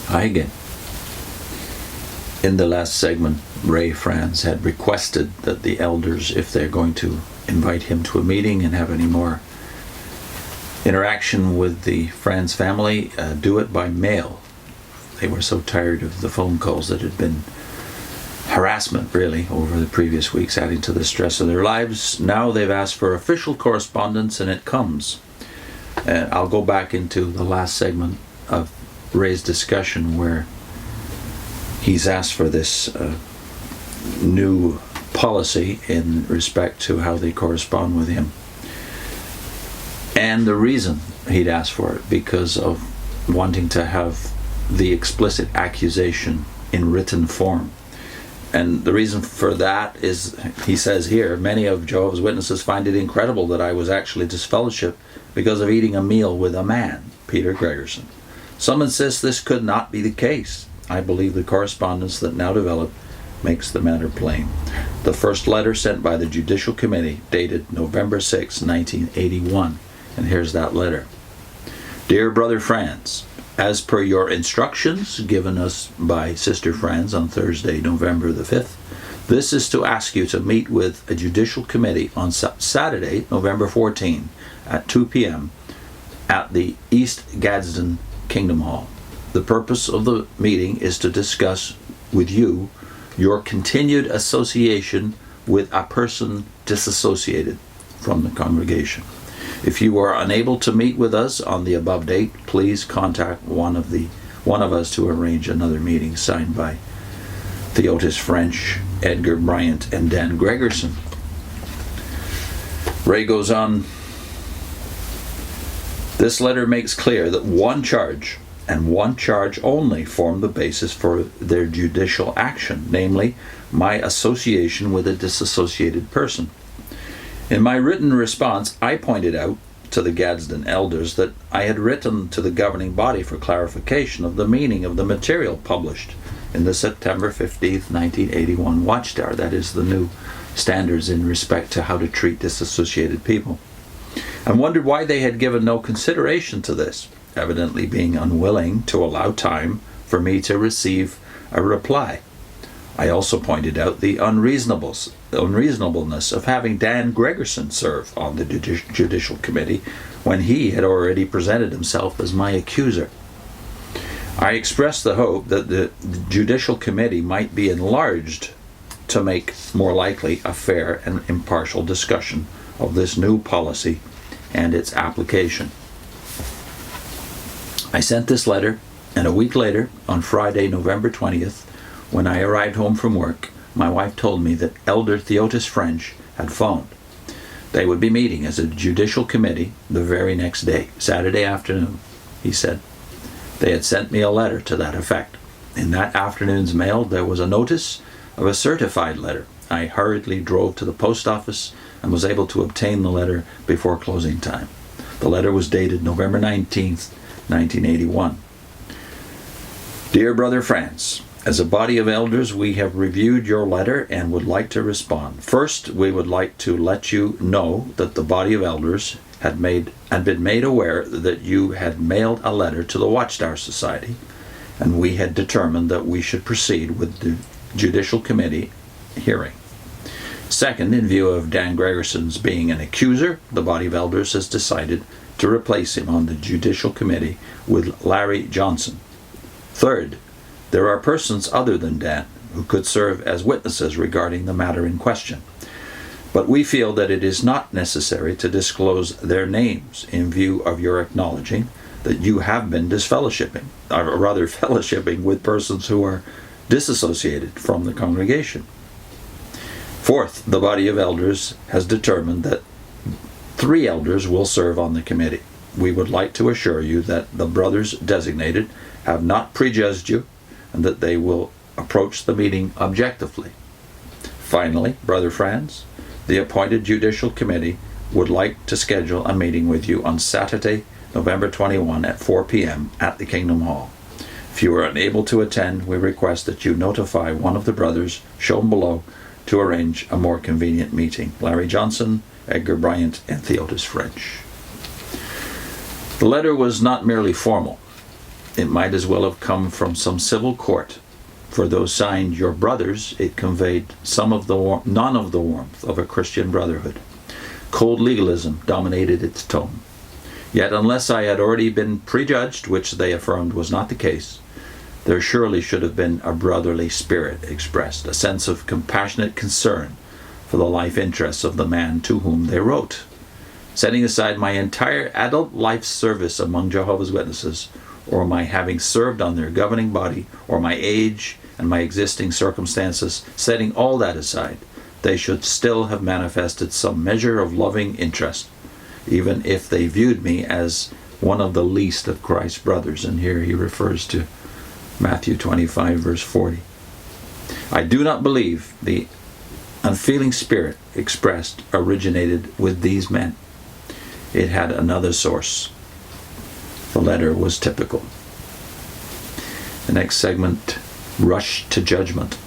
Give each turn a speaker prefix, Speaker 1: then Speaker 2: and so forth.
Speaker 1: Hi again. In the last segment, Ray Franz had requested that the elders, if they're going to invite him to a meeting and have any more interaction with the Franz family, do it by mail. They were so tired of the phone calls that had been harassment, really, over the previous weeks, adding to the stress of their lives. Now they've asked for official correspondence, and it comes. I'll go back into the last segment of Ray's discussion where he's asked for this new policy in respect to how they correspond with him. And the reason he'd asked for it, because of wanting to have the explicit accusation in written form. And the reason for that is, he says here, many of Jehovah's Witnesses find it incredible that I was actually disfellowshipped because of eating a meal with a man, Peter Gregerson. Some insist this could not be the case. I believe the correspondence that now developed makes the matter plain. The first letter sent by the Judicial Committee, dated November 6, 1981. And here's that letter. Dear Brother Franz, as per your instructions given us by Sister Franz on Thursday, November the 5th, this is to ask you to meet with a Judicial Committee on Saturday, November 14, at 2 p.m. at the East Gadsden Kingdom Hall. The purpose of the meeting is to discuss with you your continued association with a person disassociated from the congregation. If you are unable to meet with us on the above date, please contact one of us to arrange another meeting. Signed by Theotis French, Edgar Bryant, and Dan Gregerson. Ray goes on, this letter makes clear that one charge, and one charge only, formed the basis for their judicial action, namely, my association with a disassociated person. In my written response, I pointed out to the Gadsden elders that I had written to the governing body for clarification of the meaning of the material published in the September 15th, 1981 Watchtower, that is the new standards in respect to how to treat disassociated people, and wondered why they had given no consideration to this, evidently being unwilling to allow time for me to receive a reply. I also pointed out the unreasonableness of having Dan Gregerson serve on the Judicial Committee when he had already presented himself as my accuser. I expressed the hope that the Judicial Committee might be enlarged to make more likely a fair and impartial discussion of this new policy and its application. I sent this letter, and a week later, on Friday, November 20th, when I arrived home from work, my wife told me that Elder Theotis French had phoned. They would be meeting as a Judicial Committee the very next day, Saturday afternoon, he said. They had sent me a letter to that effect. In that afternoon's mail, there was a notice of a certified letter. I hurriedly drove to the post office and was able to obtain the letter before closing time. The letter was dated November 19th, 1981. Dear Brother Franz, as a body of elders, we have reviewed your letter and would like to respond. First, we would like to let you know that the body of elders had been made aware that you had mailed a letter to the Watchtower Society, and we had determined that we should proceed with the Judicial Committee hearing. Second, in view of Dan Gregerson's being an accuser, the body of elders has decided to replace him on the Judicial Committee with Larry Johnson. Third, there are persons other than Dan who could serve as witnesses regarding the matter in question, but we feel that it is not necessary to disclose their names in view of your acknowledging that you have been disfellowshipping, or rather fellowshipping with persons who are disassociated from the congregation. Fourth, the body of elders has determined that 3 elders will serve on the committee. We would like to assure you that the brothers designated have not prejudged you, and that they will approach the meeting objectively. Finally, Brother Franz, the appointed Judicial Committee would like to schedule a meeting with you on Saturday, November 21 at 4 p.m. at the Kingdom Hall. If you are unable to attend, we request that you notify one of the brothers shown below to arrange a more convenient meeting. Larry Johnson, Edgar Bryant, and Theotis French. The letter was not merely formal. it might as well have come from some civil court. For those signed your brothers, it conveyed none of the warmth of a Christian brotherhood. Cold legalism dominated its tone. Yet unless I had already been prejudged, which they affirmed was not the case, there surely should have been a brotherly spirit expressed, a sense of compassionate concern for the life interests of the man to whom they wrote. Setting aside my entire adult life service among Jehovah's Witnesses, or my having served on their governing body, or my age and my existing circumstances, setting all that aside, they should still have manifested some measure of loving interest, even if they viewed me as one of the least of Christ's brothers. And here he refers to Matthew 25, verse 40. I do not believe the unfeeling spirit expressed originated with these men. It had another source. The letter was typical. The next segment, rush to judgment.